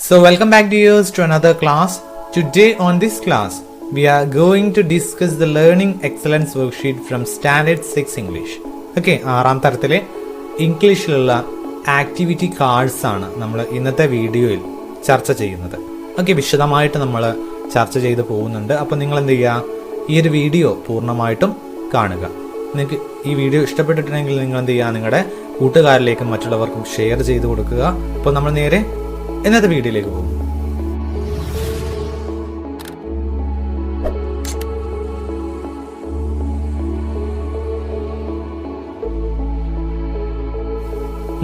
So welcome back dears to another class. Today on this class we are going to discuss the learning excellence worksheet from standard 6 English. Okay, ആറാം തരത്തിലെ ഇംഗ്ലീഷിലുള്ള activity cards ആണ് നമ്മൾ ഇന്നത്തെ വീഡിയോയിൽ ചർച്ച ചെയ്യുന്നത്. Okay, വിശദമായിട്ട് നമ്മൾ ചർച്ച ചെയ്ത് പോകുന്നുണ്ട്. അപ്പോൾ നിങ്ങൾ എന്ത് ചെയ്യുക, ഈ ഒരു വീഡിയോ പൂർണ്ണമായിട്ടും കാണുക. നിങ്ങൾക്ക് ഈ വീഡിയോ ഇഷ്ടപ്പെട്ടിട്ടുണ്ടെങ്കിൽ നിങ്ങൾ എന്ത് ചെയ്യുക, നിങ്ങളുടെ കൂട്ടുകാരിലേക്കും മറ്റുള്ളവർക്കും ഷെയർ ചെയ്ത് കൊടുക്കുക. അപ്പോൾ നമ്മൾ നേരെ ഇന്നത്തെ വീഡിയോയിലേക്ക് പോകും.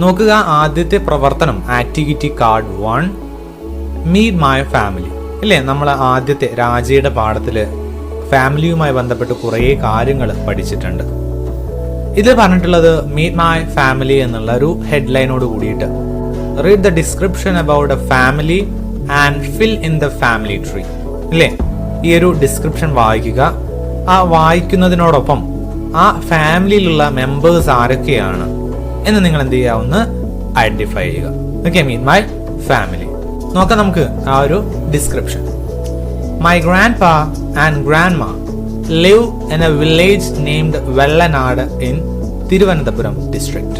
നോക്കുക, ആദ്യത്തെ പ്രവർത്തനം activity card 1, meet my family. അല്ലേ, നമ്മൾ ആദ്യത്തെ രാജയുടെ പാഠത്തില് ഫാമിലിയുമായി ബന്ധപ്പെട്ട് കുറേ കാര്യങ്ങൾ പഠിച്ചിട്ടുണ്ട്. ഇത് പറഞ്ഞിട്ടുള്ളത് മീറ്റ് മൈ ഫാമിലി എന്നുള്ള ഒരു ഹെഡ്ലൈനോട് കൂടിയിട്ട് read the description about a family and fill in the family tree. അല്ലേ, ഈ ഒരു ഡിസ്ക്രിപ്ഷൻ വായിക്കുക. ആ വായിക്കുന്നതിനോടൊപ്പം ആ ഫാമിലിയിലുള്ള മെമ്പേഴ്സ് ആരൊക്കെയാണ് എന്ന് നിങ്ങൾ എന്ത് ചെയ്യുക, ഒന്ന് ഐഡന്റിഫൈ ചെയ്യുക. Okay, meet my family. നോക്കാം നമുക്ക് ആ ഒരു description. My grandpa and grandma live in a village named Vellanad in Thiruvananthapuram district.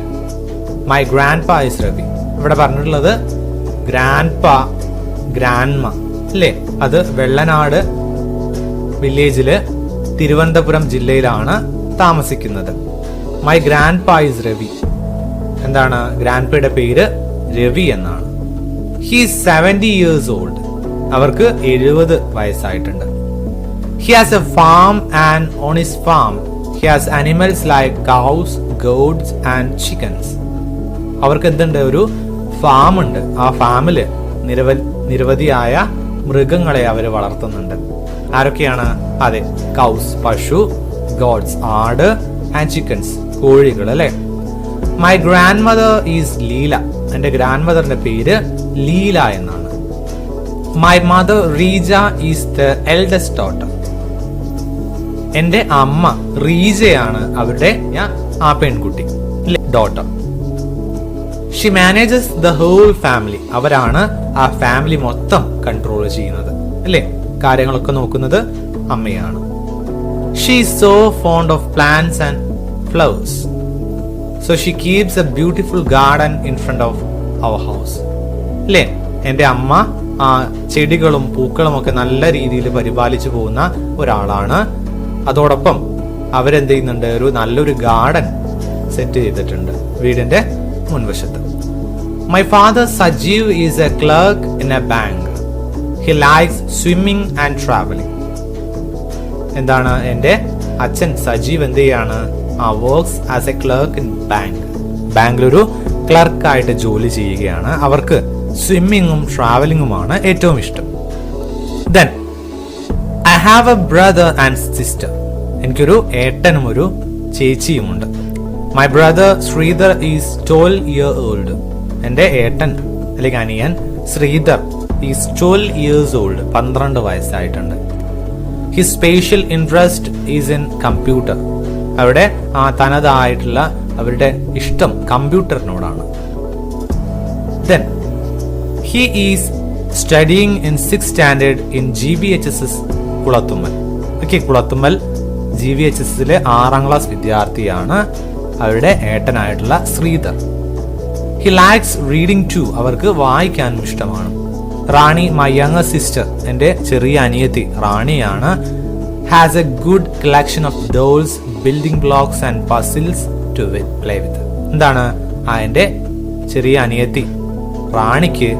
My grandpa is Ravi. ഇവിടെ പറഞ്ഞിട്ടുള്ളത് ഗ്രാൻഡ് പാ ഗ്രാൻഡ്മ അല്ലേ, അത് വെള്ളനാട് വില്ലേജില് തിരുവനന്തപുരം ജില്ലയിലാണ് താമസിക്കുന്നത്. മൈ ഗ്രാൻഡ് പാ ഇസ് രവി. എന്താണ് ഗ്രാൻഡ് പയുടെ പേര്? രവി എന്നാണ്. He is 70 years old. അവർക്ക് 70 വയസ്സായിട്ടുണ്ട്. He has a farm and on his farm he has animals like cows, goats and chickens. അവർക്ക് എന്തുണ്ട്, ഒരു ഫാം ഉണ്ട്. ആ ഫാമില് നിരവധിയായ മൃഗങ്ങളെ അവർ വളർത്തുന്നുണ്ട്. ആരൊക്കെയാണ്? അതെ, കൗസ് പശു, ഗോഡ്സ് ആട്, ആൻഡ് ചിക്കൻസ് കോഴികൾ. അല്ലെ. My grandmother is Leela. എന്റെ ഗ്രാൻഡ് മദറിന്റെ പേര് ലീല എന്നാണ്. My mother Reeja is the eldest daughter. എന്റെ അമ്മ റീജയാണ് അവരുടെ ആ പെൺകുട്ടി, daughter. She manages the whole family. അവരാണ് ആ ഫാമിലി മൊത്തം കൺട്രോൾ ചെയ്യുന്നത്. അല്ലേ, കാര്യങ്ങളൊക്കെ നോക്കുന്നത് അമ്മയാണ്. She is so fond of plants and flowers, so she keeps a beautiful garden in front of our house. അല്ലേ, എന്റെ അമ്മ ആ ചെടികളും പൂക്കളും ഒക്കെ നല്ല രീതിയിൽ പരിപാലിച്ചു പോകുന്ന ഒരാളാണ്. അതോടൊപ്പം അവരെന്ത് ചെയ്യുന്നുണ്ട്, ഒരു നല്ലൊരു ഗാർഡൻ സെറ്റ് ചെയ്തിട്ടുണ്ട് വീടിന്റെ മുൻവശത്ത്. My father Sajeev is a clerk in a bank. He likes swimming and travelling. എന്താണ്, എന്റെ അച്ഛൻ സജീവ് എന്ത് ചെയ്യാണ്, works as a clerk in bank. ബാങ്കിലൊരു ക്ലർക്കായിട്ട് ജോലി ചെയ്യുകയാണ്. അവർക്ക് സ്വിമ്മിങ്ങും ട്രാവലിംഗുമാണ് ഏറ്റവും ഇഷ്ടം. Then I have a brother and sister. എനിക്കൊരു ഏട്ടനും ഒരു ചേച്ചിയുമുണ്ട്. My brother Sridhar is 12 years old. എൻ്റെ ഏട്ടൻ അല്ലെങ്കിൽ അനിയൻ Sridhar is 12 years old. 12 വയസ്സായിട്ടുണ്ട്. His special interest is in computer. അവിടെ തനതായിട്ടുള്ള അവരുടെ ഇഷ്ടം കമ്പ്യൂട്ടറിനോടാണ്. Then he is studying in 6th standard in GBHSS Kulathummal. Okay, Kulathummal GVHSസിലെ 6ാം ക്ലാസ് വിദ്യാർത്ഥിയാണ് അവരുടെ ഏട്ടനായിട്ടുള്ള Sreedhar. He likes reading too. അവർക്ക് വായിക്കാനും ഇഷ്ടമാണ്. റാണി മൈ യങ്ങർ സിസ്റ്റർ, എൻ്റെ ചെറിയ അനിയത്തി റാണിയാണ്. Has a good collection of dolls, building blocks and puzzles to play with. എന്താണ്, എൻ്റെ ചെറിയ അനിയത്തി റാണിക്ക്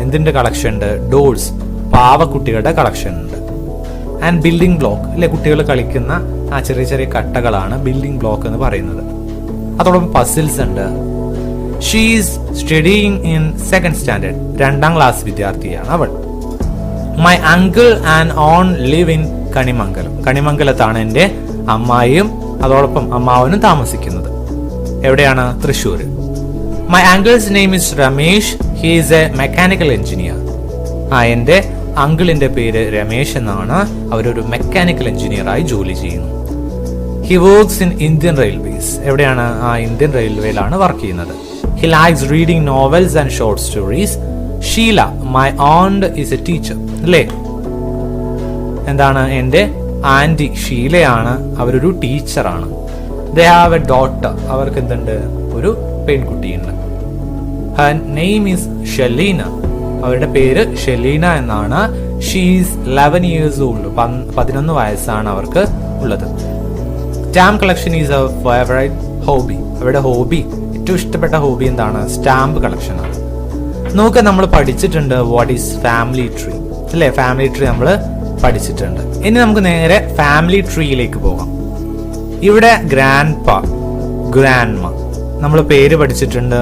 എന്തിന്റെ കളക്ഷൻ ഉണ്ട്? ഡോൾസ്, പാവക്കുട്ടികളുടെ കളക്ഷൻ ഉണ്ട്. ആൻഡ് ബിൽഡിംഗ് ബ്ലോക്ക്, അല്ലെ, കുട്ടികൾ കളിക്കുന്ന ആ ചെറിയ ചെറിയ കട്ടകളാണ് ബിൽഡിംഗ് ബ്ലോക്ക് എന്ന് പറയുന്നത്. അതോടൊപ്പം പസിൽസ് ഉണ്ട്. She is studying in 2nd standard. 2ാം ക്ലാസ് വിദ്യാർത്ഥിയാണ് അവൾ. My uncle and aunt live in Kanimangalam. കണിമംഗലത്താണ് എൻ്റെ അമ്മായിയും അതോടൊപ്പം അമ്മാവനും താമസിക്കുന്നത്. എവിടെയാണ്? Thrissur. My uncle's name is Ramesh. He is a mechanical engineer. എൻ്റെ അങ്കിളിന്റെ പേര് രമേശ് എന്നാണ്. അവരൊരു മെക്കാനിക്കൽ എഞ്ചിനീയറായി ജോലി ചെയ്യുന്നു. He works in Indian Railways. എവിടെയാണ്? ഇന്ത്യൻ റെയിൽവേയിലാണ് വർക്ക് ചെയ്യുന്നത്. He likes reading novels and short stories. Sheela, my aunt is a teacher. അല്ലേ, എന്താണ്, എൻ്റെ ആന്റി ഷീലയാണ്, അവരൊരു ടീച്ചറാണ്. ദേ ഹാവ് എ ഡോട്ടർ, അവർക്ക് എന്തുണ്ട്, ഒരു പെൺകുട്ടിയുണ്ട്. ഹർ നെയിം ഈസ് ഷെലീന, അവരുടെ പേര് ഷെലീന എന്നാണ്. ഷീസ് 11 years old, 11 വയസ്സാണ് അവർക്ക് ഉള്ളത്. Stamp collection is A favourite hobby, അവരുടെ ഹോബി, ഏറ്റവും ഇഷ്ടപ്പെട്ട ഹോബി എന്താണ്, സ്റ്റാമ്പ് കളക്ഷൻ ആണ്. നോക്കുക, നമ്മൾ പഠിച്ചിട്ടുണ്ട് വാട്ട് ഈസ് ഫാമിലി ട്രീ, അല്ലേ, ഫാമിലി ട്രീ നമ്മൾ പഠിച്ചിട്ടുണ്ട്. ഇനി നമുക്ക് നേരെ ഫാമിലി ട്രീയിലേക്ക് പോകാം. ഇവിടെ ഗ്രാൻഡ് പാ, ഗ്രാൻഡ് മ, നമ്മൾ പേര് പഠിച്ചിട്ടുണ്ട്.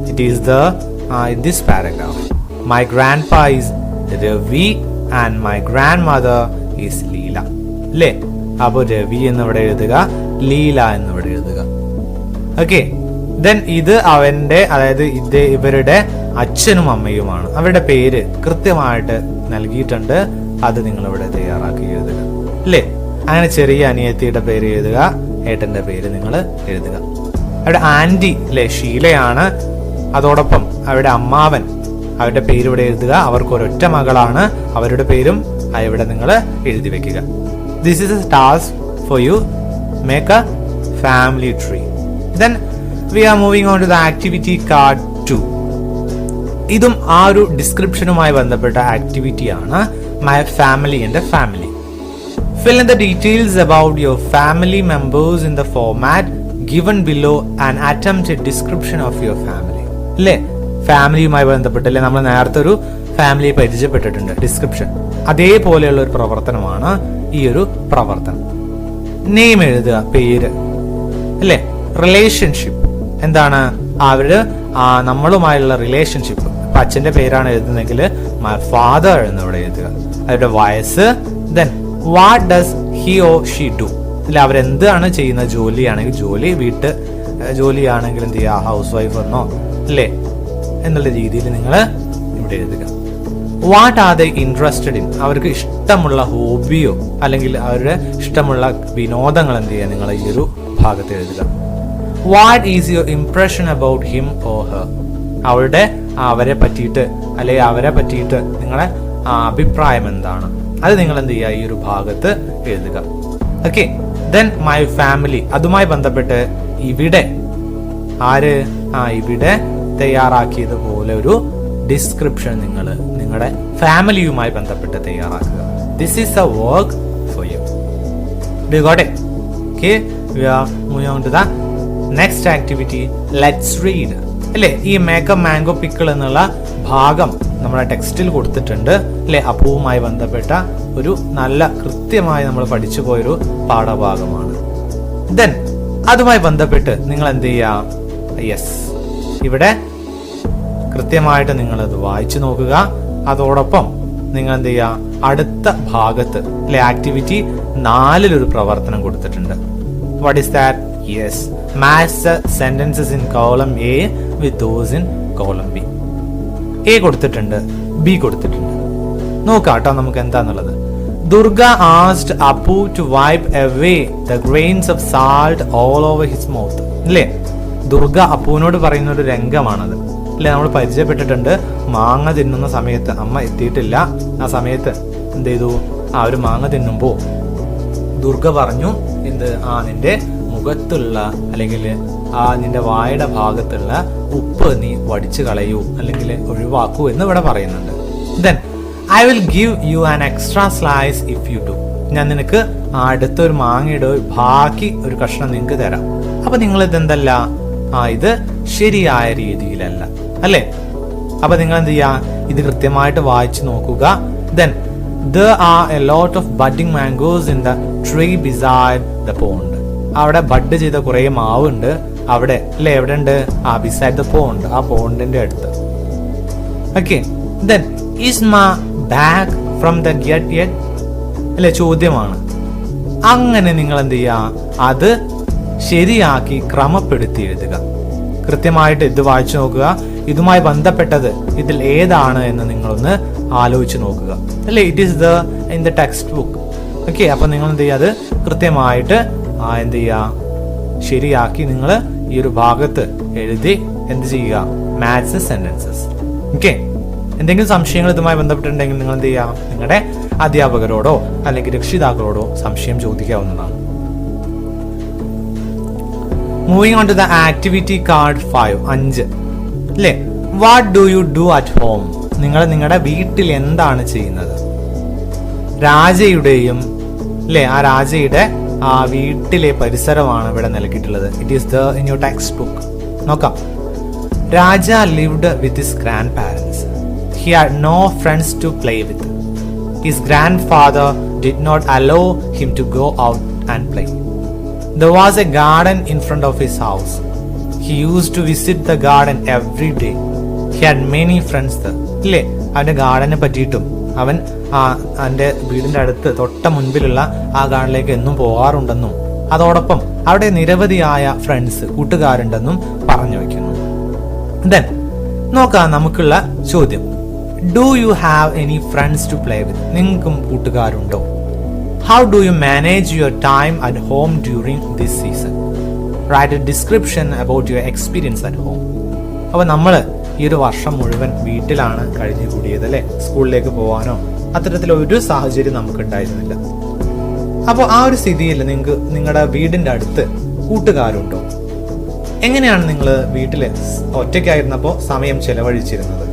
It is the in this paragraph, my grandpa is Ravi and my grandmother is Leela. അല്ലേ, അപ്പോൾ രവി എന്നിവിടെ എഴുതുക, ലീല എന്നിവിടെ എഴുതുക. ഓക്കെ, ദെൻ ഇത് അവന്റെ, അതായത് ഇത് ഇവരുടെ അച്ഛനും അമ്മയുമാണ്. അവരുടെ പേര് കൃത്യമായിട്ട് നൽകിയിട്ടുണ്ട്, അത് നിങ്ങൾ ഇവിടെ തയ്യാറാക്കി എഴുതുക. അല്ലേ, അങ്ങനെ ചെറിയ അനിയത്തിയുടെ പേര് എഴുതുക, ഏട്ടന്റെ പേര് നിങ്ങൾ എഴുതുക. അവിടെ ആന്റി, അല്ലെ, ഷീലയാണ്. അതോടൊപ്പം അവരുടെ അമ്മാവൻ, അവരുടെ പേര് ഇവിടെ എഴുതുക. അവർക്ക് ഒരൊറ്റ മകളാണ്, അവരുടെ പേരും ഇവിടെ നിങ്ങൾ എഴുതി വെക്കുക. This is a task for you, make a family tree. Then we are moving on to the activity card 2. ഇതും ആ ഒരു ഡിസ്ക്രിപ്ഷനുമായി ബന്ധപ്പെട്ട ആക്ടിവിറ്റിയാണ്. മൈ ഫാമിലി, എൻ്റെ family. Fill in the details about your family members in the format given below and attempt a description of your family. അല്ലേ, ഫാമിലിയുമായി ബന്ധപ്പെട്ടല്ലേ നമ്മൾ നേരത്തെ ഒരു ഫാമിലിയെ പരിചയപ്പെട്ടിട്ടുണ്ട്, ഡിസ്ക്രിപ്ഷൻ. അതേപോലെയുള്ള ഒരു പ്രവർത്തനമാണ് ഈ ഒരു പ്രവർത്തനം. നെയിം എഴുതുക, പേര്. അല്ലേ, റിലേഷൻഷിപ്പ്, എന്താണ്, അവര് നമ്മളുമായുള്ള റിലേഷൻഷിപ്പ്. ഇപ്പൊ അച്ഛന്റെ പേരാണ് എഴുതുന്നെങ്കിൽ മൈ ഫാദർ എന്നിവിടെ എഴുതുക. അവരുടെ വയസ്സ്. Then what does he or she do, അല്ലെ, അവരെന്താണ് ചെയ്യുന്നത്, ജോലിയാണെങ്കിൽ ജോലി, വീട്ട് ജോലിയാണെങ്കിൽ എന്ത് ചെയ്യുക, ഹൗസ് വൈഫ് എന്നോ, അല്ലേ, എന്നുള്ള രീതിയിൽ നിങ്ങൾ ഇവിടെ എഴുതുക. What are they interested in, അവർക്ക് ഇഷ്ടമുള്ള ഹോബിയോ അല്ലെങ്കിൽ അവരുടെ ഇഷ്ടമുള്ള വിനോദങ്ങൾ എന്ത് ചെയ്യുക, നിങ്ങൾ ഈ ഒരു ഭാഗത്ത് എഴുതുക. What is your impression about him or her, അവരുടെ അവരെ പറ്റിയിട്ട് അല്ലെങ്കിൽ അവരെ പറ്റിയിട്ട് നിങ്ങളെ അഭിപ്രായം എന്താണ്, അത് നിങ്ങൾ എന്ത് ചെയ്യുക, ഈ ഒരു ഭാഗത്ത് എഴുതുക. ഓക്കെ, ദെൻ മൈ ഫാമിലി, അതുമായി ബന്ധപ്പെട്ട് ഇവിടെ ആര്, ഇവിടെ തയ്യാറാക്കിയതുപോലെ ഒരു ഡിസ്ക്രിപ്ഷൻ നിങ്ങൾ നിങ്ങളുടെ ഫാമിലിയുമായി ബന്ധപ്പെട്ട് തയ്യാറാക്കുക. This is a work for you. Do got it? Okay, we are moving on to the next activity. Let's read. അല്ലേ, ഈ മേക്ക് എ മാംഗോ പിക്കിൾ എന്നുള്ള ഭാഗം നമ്മുടെ ടെക്സ്റ്റിൽ കൊടുത്തിട്ടുണ്ട്. അല്ലെ, അപ്പുവുമായി ബന്ധപ്പെട്ട ഒരു നല്ല കൃത്യമായി നമ്മൾ പഠിച്ചു പോയൊരു പാഠഭാഗമാണ്. ദെൻ അതുമായി ബന്ധപ്പെട്ട് നിങ്ങൾ എന്ത് ചെയ്യുക, യെസ്, ഇവിടെ കൃത്യമായിട്ട് നിങ്ങൾ അത് വായിച്ചു നോക്കുക. അതോടൊപ്പം നിങ്ങൾ എന്ത് ചെയ്യുക, അടുത്ത ഭാഗത്ത്, അല്ലെ, ആക്ടിവിറ്റി 4 ഒരു പ്രവർത്തനം കൊടുത്തിട്ടുണ്ട്. What is that? Yes, match sentences in column A with those in column B. A കൊടുത്തിട്ടുണ്ട്, ബി കൊടുത്തിട്ടുണ്ട്. നോക്കാട്ടോ നമുക്ക് എന്താന്നുള്ളത്. Durga asked Appu to wipe away the grains of salt all over his mouth. അല്ലേ, ദുർഗ അപ്പുവിനോട് പറയുന്ന ഒരു രംഗമാണത്. അല്ലെ, നമ്മൾ പരിചയപ്പെട്ടിട്ടുണ്ട്. മാങ്ങ തിന്നുന്ന സമയത്ത് അമ്മ എത്തിയിട്ടില്ല. ആ സമയത്ത് എന്ത് ചെയ്തു, ഒരു മാങ്ങ തിന്നുമ്പോ ദുർഗ പറഞ്ഞു, എന്ത്, നിന്റെ മുഖത്തുള്ള അല്ലെങ്കിൽ നിന്റെ വായുടെ ഭാഗത്തുള്ള ഉപ്പ് നീ വടിച്ചു കളയൂ അല്ലെങ്കിൽ ഒഴിവാക്കൂ എന്ന് ഇവിടെ പറയുന്നുണ്ട്. Then I will give you an extra slice if you do. ഞാൻ നിനക്ക് അടുത്തൊരു മാങ്ങയുടെ ബാക്കി ഒരു കഷ്ണം നിങ്ങൾക്ക് തരാം. അപ്പൊ നിങ്ങൾ ഇതെന്തല്ല, ഇത് ശരിയായ രീതിയിലല്ല, അല്ലേ? അപ്പൊ നിങ്ങൾ എന്ത് ചെയ്യാ, ഇത് കൃത്യമായിട്ട് വായിച്ചു നോക്കുക. Then there are a lot of budding mangoes in the tree beside the pond. അവിടെ ബഡ് ചെയ്ത കുറെ മാവുണ്ട് അവിടെ, അല്ലെ, എവിടെ ഉണ്ട്, beside the pond, ആ പോണ്ടിന്റെ അടുത്ത്. Okay, then is my bag from the yet, അല്ലെ, ചോദ്യമാണ്. അങ്ങനെ നിങ്ങൾ എന്ത് ചെയ്യാ, അത് ശരിയാക്കി ക്രമപ്പെടുത്തി എഴുതുക. കൃത്യമായിട്ട് ഇത് വായിച്ചു നോക്കുക. ഇതുമായി ബന്ധപ്പെട്ടത് ഇതിൽ ഏതാണ് എന്ന് നിങ്ങളൊന്ന് ആലോചിച്ച് നോക്കുക, അല്ലെ? It is in the text book. Okay, അപ്പൊ നിങ്ങൾ എന്ത് ചെയ്യുക, അത് കൃത്യമായിട്ട് എന്ത് ചെയ്യുക, ശരിയാക്കി നിങ്ങൾ ഈ ഒരു ഭാഗത്ത് എഴുതി എന്ത് ചെയ്യുക, മാച്ച് സെന്റൻസസ്. ഓക്കെ, എന്തെങ്കിലും സംശയങ്ങൾ ഇതുമായി ബന്ധപ്പെട്ടിട്ടുണ്ടെങ്കിൽ നിങ്ങൾ എന്ത് ചെയ്യാം, നിങ്ങളുടെ അധ്യാപകരോടോ അല്ലെങ്കിൽ രക്ഷിതാക്കളോടോ സംശയം ചോദിക്കാവുന്നതാണ്. Moving on to the activity card 5 അല്ലേ. What do you do at home? നിങ്ങൾ നിങ്ങളുടെ വീട്ടിൽ എന്താണ് ചെയ്യുന്നത്? രാജയുടെയും അല്ലേ ആ രാജയുടെ ആ വീട്ടിലെ പരിസരമാണ് ഇവിടെ നൽകിയിട്ടുള്ളത്. It is the in your textbook. നോക്കാം. Raja lived with his grandparents. He had no friends to play with. His grandfather did not allow him to go out and play. There was a garden in front of his house. He used to visit the garden every day. He had many friends there. ഇല്ലേ, അവന്റെ ഗാർഡനെ പറ്റിയിട്ടും അവൻ അവന്റെ വീടിന്റെ അടുത്ത് തൊട്ട മുൻപിലുള്ള ആ ഗാർഡനിലേക്ക് എന്നും പോകാറുണ്ടെന്നും അതോടൊപ്പം അവിടെ നിരവധിയായ ഫ്രണ്ട്സ് കൂട്ടുകാരുണ്ടെന്നും പറഞ്ഞു വയ്ക്കുന്നു. ദെൻ നോക്കാം നമുക്കുള്ള ചോദ്യം. Do you have any friends to play with? നിങ്ങൾക്കും കൂട്ടുകാരുണ്ടോ? How do you manage your time at home during this season? Write a description about your experience at home. അപ്പോൾ നമ്മൾ ഈ ഒരു വർഷം മുഴുവൻ വീട്ടിലാണ് കഴിഞ്ഞു കൂടിയത് അല്ലേ. സ്കൂളിലേക്ക് പോകാനോ അത്തരത്തിലൊരു സാഹചര്യം നമുക്ക് ഉണ്ടായിരുന്നില്ല. അപ്പോൾ ആ ഒരു സ്ഥിതിയിൽ നിങ്ങൾക്ക് നിങ്ങളുടെ വീടിന്റെ അടുത്ത് കൂട്ടുകാരുണ്ടോ? എങ്ങനെയാണ് നിങ്ങൾ വീട്ടിൽ ഒറ്റയ്ക്കായിരുന്നപ്പോൾ സമയം ചെലവഴിച്ചിരുന്നത്?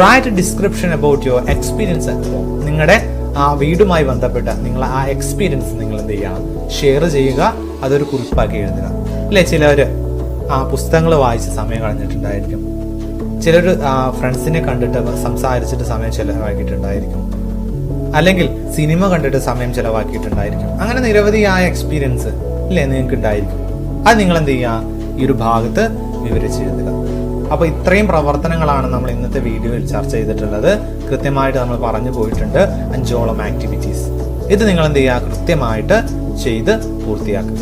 Write a description about your experience at home. നിങ്ങളുടെ ആ വീടുമായി ബന്ധപ്പെട്ട നിങ്ങൾ ആ എക്സ്പീരിയൻസ് നിങ്ങൾ എന്ത് ചെയ്യുക, ഷെയർ ചെയ്യുക, അതൊരു കുറിപ്പാക്കി എഴുതുക അല്ലെ. ചിലര് പുസ്തകങ്ങൾ വായിച്ച് സമയം കളഞ്ഞിട്ടുണ്ടായിരിക്കും, ചിലർ ഫ്രണ്ട്സിനെ കണ്ടിട്ട് സംസാരിച്ചിട്ട് സമയം ചെലവാക്കിയിട്ടുണ്ടായിരിക്കും, അല്ലെങ്കിൽ സിനിമ കണ്ടിട്ട് സമയം ചെലവാക്കിയിട്ടുണ്ടായിരിക്കും. അങ്ങനെ നിരവധിയായ എക്സ്പീരിയൻസ് അല്ലേ നിങ്ങൾക്ക് ഉണ്ടായിരിക്കും. അത് നിങ്ങൾ എന്ത് ചെയ്യുക, ഈ ഒരു ഭാഗത്ത് വിവരിച്ചെഴുതുക. അപ്പൊ ഇത്രയും പ്രവർത്തനങ്ങളാണ് നമ്മൾ ഇന്നത്തെ വീഡിയോയിൽ ചർച്ച ചെയ്തിട്ടുള്ളത്. കൃത്യമായിട്ട് നമ്മൾ പറഞ്ഞു പോയിട്ടുണ്ട് 5ഓളം ആക്ടിവിറ്റീസ്. ഇത് നിങ്ങൾ എന്ത് ചെയ്യുക, കൃത്യമായിട്ട് ചെയ്ത് പൂർത്തിയാക്കുക.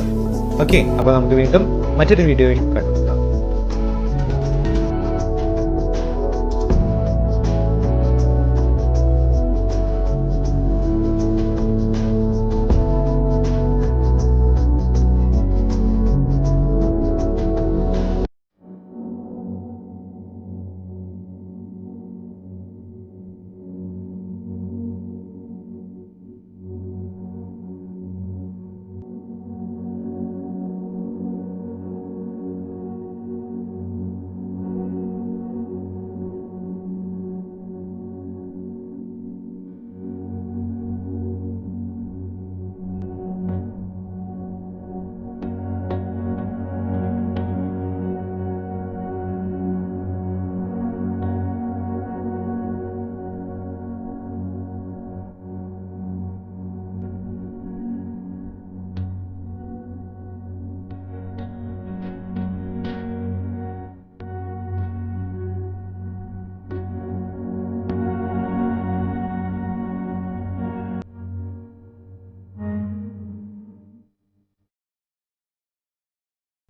ഓക്കെ, അപ്പൊ നമുക്ക് വീണ്ടും മറ്റൊരു വീഡിയോയിൽ കാണാം.